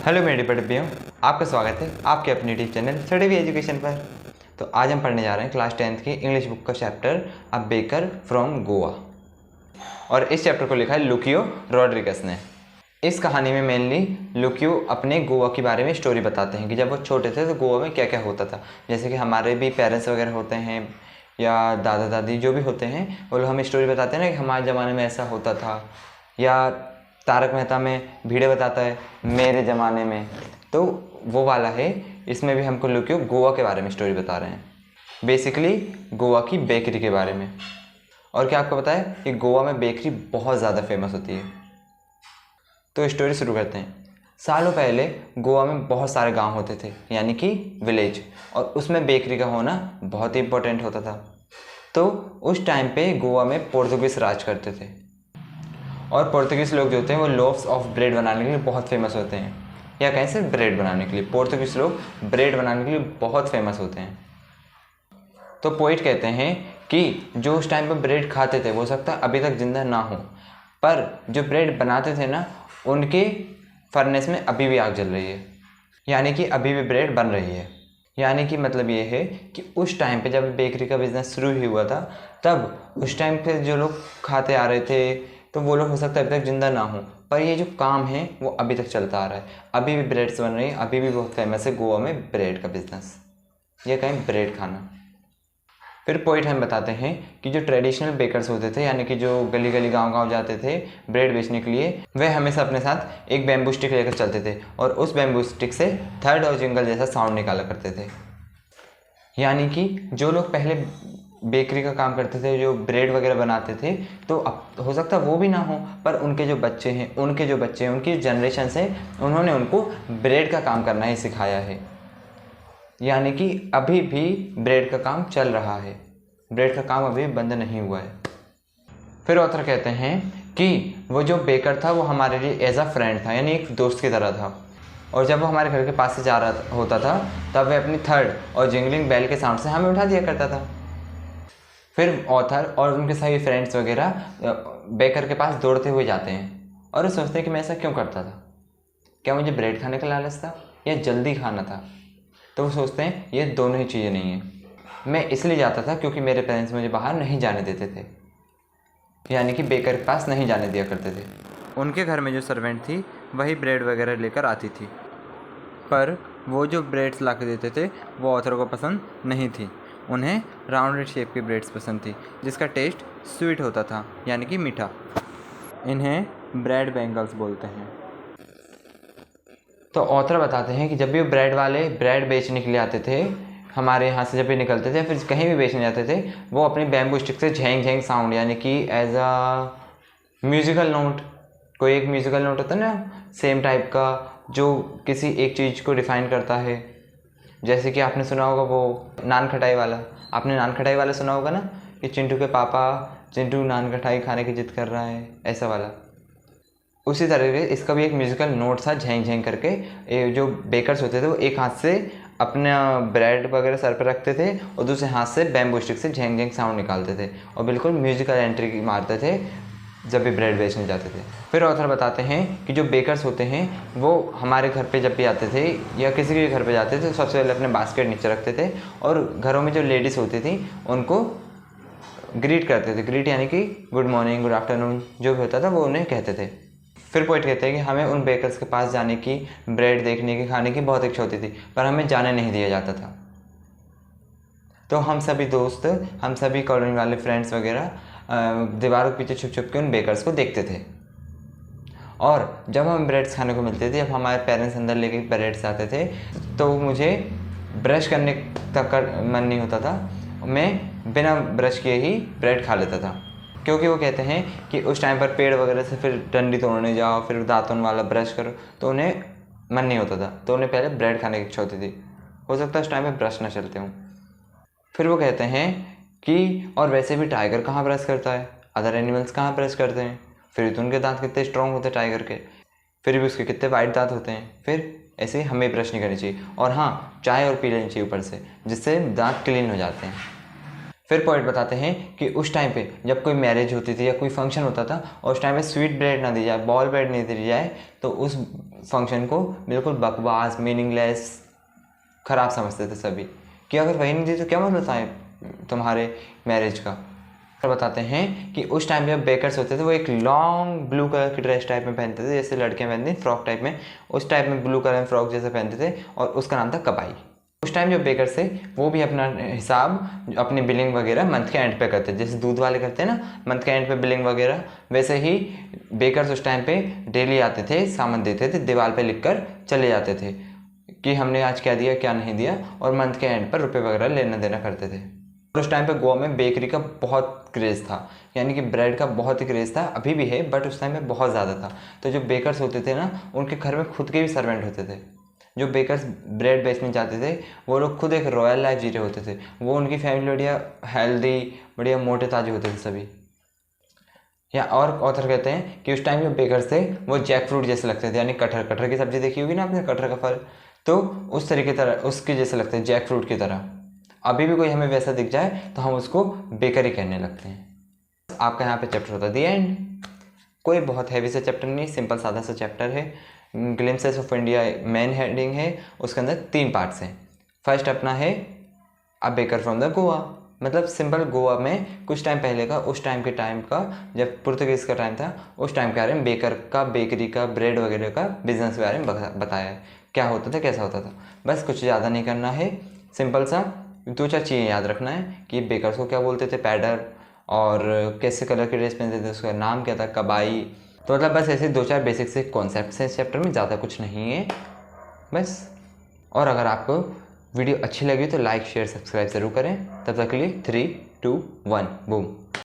Hello मेरे पढ़ियों, आपका स्वागत है आपके अपने YouTube channel study we education पर। तो आज हम पढ़ने जा रहे हैं क्लास 10th की इंग्लिश बुक का chapter a baker from Goa. और इस चैप्टर को लिखा है लुकियो रॉड्रिगस ने। इस कहानी में मेनली लुकियो अपने गोवा के बारे में स्टोरी बताते हैं कि जब वो छोटे थे तो गोवा में क्या क्या होता था। जैसे कि हमारे भी पेरेंट्स वगैरह होते हैं या दादा दादी जो भी होते हैं वो लोग हमें स्टोरी बताते हैं ना कि हमारे ज़माने में ऐसा होता था, या तारक मेहता में भिड़े बताता है मेरे ज़माने में, तो वो वाला है। इसमें भी हमको लुकियो गोवा के बारे में स्टोरी बता रहे हैं, बेसिकली गोवा की बेकरी के बारे में। और क्या आपको पता है कि गोवा में बेकरी बहुत ज़्यादा फेमस होती है। तो स्टोरी शुरू करते हैं। सालों पहले गोवा में बहुत सारे गांव होते थे, यानी कि विलेज, और उसमें बेकरी का होना बहुत ही इम्पोर्टेंट होता था। तो उस टाइम पे गोवा में पोर्तुगीज़ राज करते थे, और पोर्तुगीज़ लोग जो होते हैं वो लोफ्स ऑफ ब्रेड बनाने के लिए बहुत फेमस होते हैं, या कहीं से ब्रेड बनाने के लिए। पोर्तुगीज़ लोग ब्रेड बनाने के लिए बहुत फेमस होते हैं। तो पोइट कहते हैं कि जो उस टाइम पर ब्रेड खाते थे वो सकता अभी तक जिंदा ना हो, पर जो ब्रेड बनाते थे ना उनके फर्नेस में अभी भी आग जल रही है, यानी कि अभी भी ब्रेड बन रही है। यानी कि मतलब ये है कि उस टाइम पे जब बेकरी का बिज़नेस शुरू ही हुआ था, तब उस टाइम पे जो लोग खाते आ रहे थे तो वो लोग हो सकता है अभी तक ज़िंदा ना हो, पर ये जो काम है वो अभी तक चलता आ रहा है। अभी भी ब्रेड्स बन रही हैं, अभी भी बहुत फेमस है गोवा में ब्रेड का बिज़नेस, ये कहें ब्रेड खाना। फिर पोइट हम बताते हैं कि जो ट्रेडिशनल बेकर्स होते थे, यानी कि जो गली गली गांव गांव जाते थे ब्रेड बेचने के लिए, वह हमेशा अपने साथ एक बैम्बू स्टिक लेकर चलते थे, और उस बैम्बू स्टिक से थर्ड और जिंगल जैसा साउंड निकाला करते थे। यानी कि जो लोग पहले बेकरी का काम करते थे, जो ब्रेड वगैरह बनाते थे, तो अब हो सकता है वो भी ना हो, पर उनके जो बच्चे हैं उनकी जनरेशन से उन्होंने उनको ब्रेड का काम करना ही सिखाया है। यानी कि अभी भी ब्रेड का काम चल रहा है, ब्रेड का काम अभी बंद नहीं हुआ है। फिर ऑथर कहते हैं कि वो जो बेकर था वो हमारे लिए एज अ फ्रेंड था, यानी एक दोस्त की तरह था। और जब वो हमारे घर के पास से जा रहा होता था तब वह अपनी थर्ड और जिंगलिंग बेल के साउंड से हमें उठा दिया करता था। फिर ऑथर और उनके सभी फ्रेंड्स वगैरह बेकर के पास दौड़ते हुए जाते हैं और वो सोचते हैं कि मैं ऐसा क्यों करता था, क्या मुझे ब्रेड खाने का लालच था या जल्दी खाना था। तो वो सोचते हैं ये दोनों ही चीज़ें नहीं हैं, मैं इसलिए जाता था क्योंकि मेरे पेरेंट्स मुझे बाहर नहीं जाने देते थे, यानी कि बेकर के पास नहीं जाने दिया करते थे। उनके घर में जो सर्वेंट थी वही ब्रेड वगैरह लेकर आती थी, पर वो जो ब्रेड्स ला के देते थे वो ऑथर को पसंद नहीं थी। उन्हें राउंडेड शेप की ब्रेड्स पसंद थी जिसका टेस्ट स्वीट होता था, यानी कि मीठा। इन्हें ब्रेड बेंगल्स बोलते हैं। तो ऑथर बताते हैं कि जब भी ब्रेड वाले ब्रेड बेचने के लिए आते थे हमारे यहाँ से, जब भी निकलते थे फिर कहीं भी बेचने जाते थे, वो अपनी बैम्बू स्टिक से झेंग झेंग साउंड, यानी कि एज अ म्यूज़िकल नोट, कोई एक म्यूज़िकल नोट होता है ना सेम टाइप का, जो किसी एक चीज़ को डिफ़ाइन करता है। जैसे कि आपने सुना होगा वो नान खटाई वाला, आपने नान खटाई वाला सुना होगा ना कि चिंटू के पापा चिंटू नान खटाई खाने की जिद कर रहा है, ऐसा वाला। उसी तरह से इसका भी एक म्यूज़िकल नोट था झेंग झेंग करके। ये जो बेकर्स होते थे वो एक हाथ से अपना ब्रेड वगैरह सर पर रखते थे और दूसरे हाथ से बैम्बू स्टिक से झेंग झेंग साउंड निकालते थे और बिल्कुल म्यूज़िकल एंट्री मारते थे जब भी ब्रेड बेचने जाते थे। फिर ऑथर बताते हैं कि जो बेकर्स होते हैं वो हमारे घर पे जब भी आते थे या किसी के घर पे जाते थे तो सबसे पहले अपने बास्केट नीचे रखते थे और घरों में जो लेडीज़ होती थी उनको ग्रीट करते थे। ग्रीट यानी कि गुड मॉर्निंग, गुड आफ्टरनून, जो भी होता था वो उन्हें कहते थे। फिर पोइट कहते हैं कि हमें उन बेकर्स के पास जाने की, ब्रेड देखने की, खाने की बहुत इच्छा होती थी, पर हमें जाने नहीं दिया जाता था। तो हम सभी दोस्त, हम सभी कॉलोनी वाले फ्रेंड्स वगैरह दीवारों के पीछे छुप छुप के उन बेकर्स को देखते थे। और जब हम ब्रेड्स खाने को मिलते थे, जब हमारे पेरेंट्स अंदर लेके ब्रेड्स आते थे, तो मुझे ब्रश करने तक का मन नहीं होता था, मैं बिना ब्रश किए ही ब्रेड खा लेता था। क्योंकि वो कहते हैं कि उस टाइम पर पेड़ वगैरह से फिर डंडी तोड़ने जाओ, फिर दातुन वाला ब्रश करो, तो उन्हें मन नहीं होता था, तो उन्हें पहले ब्रेड खाने की इच्छा होती थी। हो सकता है उस टाइम पर ब्रश ना चलते हों। फिर वो कहते हैं कि और वैसे भी टाइगर कहाँ ब्रश करता है, अदर एनिमल्स कहाँ ब्रश करते हैं, फिर तो उनके दांत कितने स्ट्रॉन्ग होते हैं टाइगर के, फिर भी उसके कितने वाइट दांत होते हैं। फिर ऐसे हमें ब्रश नहीं करनी चाहिए, और हाँ चाय और पी लेनी चाहिए ऊपर से, जिससे दांत क्लीन हो जाते हैं। फिर पोएट बताते हैं कि उस टाइम पे जब कोई मैरिज होती थी या कोई फंक्शन होता था और उस टाइम पे स्वीट ब्रेड ना दी जाए, बॉल ब्रेड नहीं दी जाए, तो उस फंक्शन को बिल्कुल बकवास, मीनिंगलेस, ख़राब समझते थे सभी, कि अगर वही नहीं दी तो क्या मतलब था तुम्हारे मैरिज का। फिर बताते हैं कि उस टाइम जब बेकर्स होते थे वो एक लॉन्ग ब्लू कलर की ड्रेस टाइप में पहनते थे, जैसे लड़कियां पहनती हैं फ्रॉक टाइप में, उस टाइप में ब्लू कलर में फ्रॉक जैसे पहनते थे, और उसका नाम था कबाई। उस टाइम जो बेकर्स थे वो भी अपना हिसाब, अपनी बिलिंग वगैरह मंथ के एंड पे करते थे, जैसे दूध वाले करते हैं ना मंथ के एंड पे बिलिंग वगैरह, वैसे ही बेकर्स उस टाइम पे डेली आते थे, सामान देते थे, दीवार पे लिख कर चले जाते थे कि हमने आज क्या दिया क्या नहीं दिया, और मंथ के एंड पर रुपए वगैरह लेना देना करते थे। और उस टाइम पे गोवा में बेकरी का बहुत क्रेज़ था, यानी कि ब्रेड का बहुत ही क्रेज़ था, अभी भी है बट उस टाइम में बहुत ज़्यादा था। तो जो बेकर्स होते थे ना, उनके घर में खुद के भी सर्वेंट होते थे। जो बेकर्स ब्रेड बेचने जाते थे वो लोग खुद एक रॉयल लाइफ जी रहे होते थे, वो उनकी फैमिली बढ़िया हेल्दी, बढ़िया मोटे ताजे होते थे सभी। या और ऑथर कहते हैं कि उस टाइम जो बेकर्स थे वो जैक फ्रूट जैसे लगते थे, यानी कटहर की सब्जी देखी होगी ना आपने, कटहर का फल, तो उस तरीके तरह उसके जैसे लगते हैं, जैक फ्रूट की तरह। अभी भी कोई हमें वैसा दिख जाए तो हम उसको बेकर ही कहने लगते हैं। आपका यहाँ पे चैप्टर होता है दी एंड। कोई बहुत हैवी सा चैप्टर नहीं, सिंपल सादा सा चैप्टर है। Glimpses of India main heading है, उसके अंदर 3 पार्ट्स हैं। फर्स्ट अपना है a baker from the Goa, मतलब सिंपल गोवा में कुछ टाइम पहले का, उस टाइम के टाइम का, जब पुर्तगीज़ का टाइम था, उस टाइम के बारे में बेकर का, बेकरी का, ब्रेड वगैरह का बिजनेस के बारे में बताया है, क्या होता था कैसा होता था। बस कुछ ज़्यादा नहीं करना है, सिंपल सा 2-4 चीज़ें याद रखना है कि बेकर्स को क्या बोलते थे, पैडर, और कैसे कलर की ड्रेस पहनते थे, उसका नाम क्या था, कबाई। तो मतलब बस ऐसे 2-4 बेसिक से कॉन्सेप्ट्स हैं इस चैप्टर में, ज़्यादा कुछ नहीं है बस। और अगर आपको वीडियो अच्छी लगी तो लाइक शेयर सब्सक्राइब ज़रूर करें। तब तक के लिए 3, 2, 1 बूम।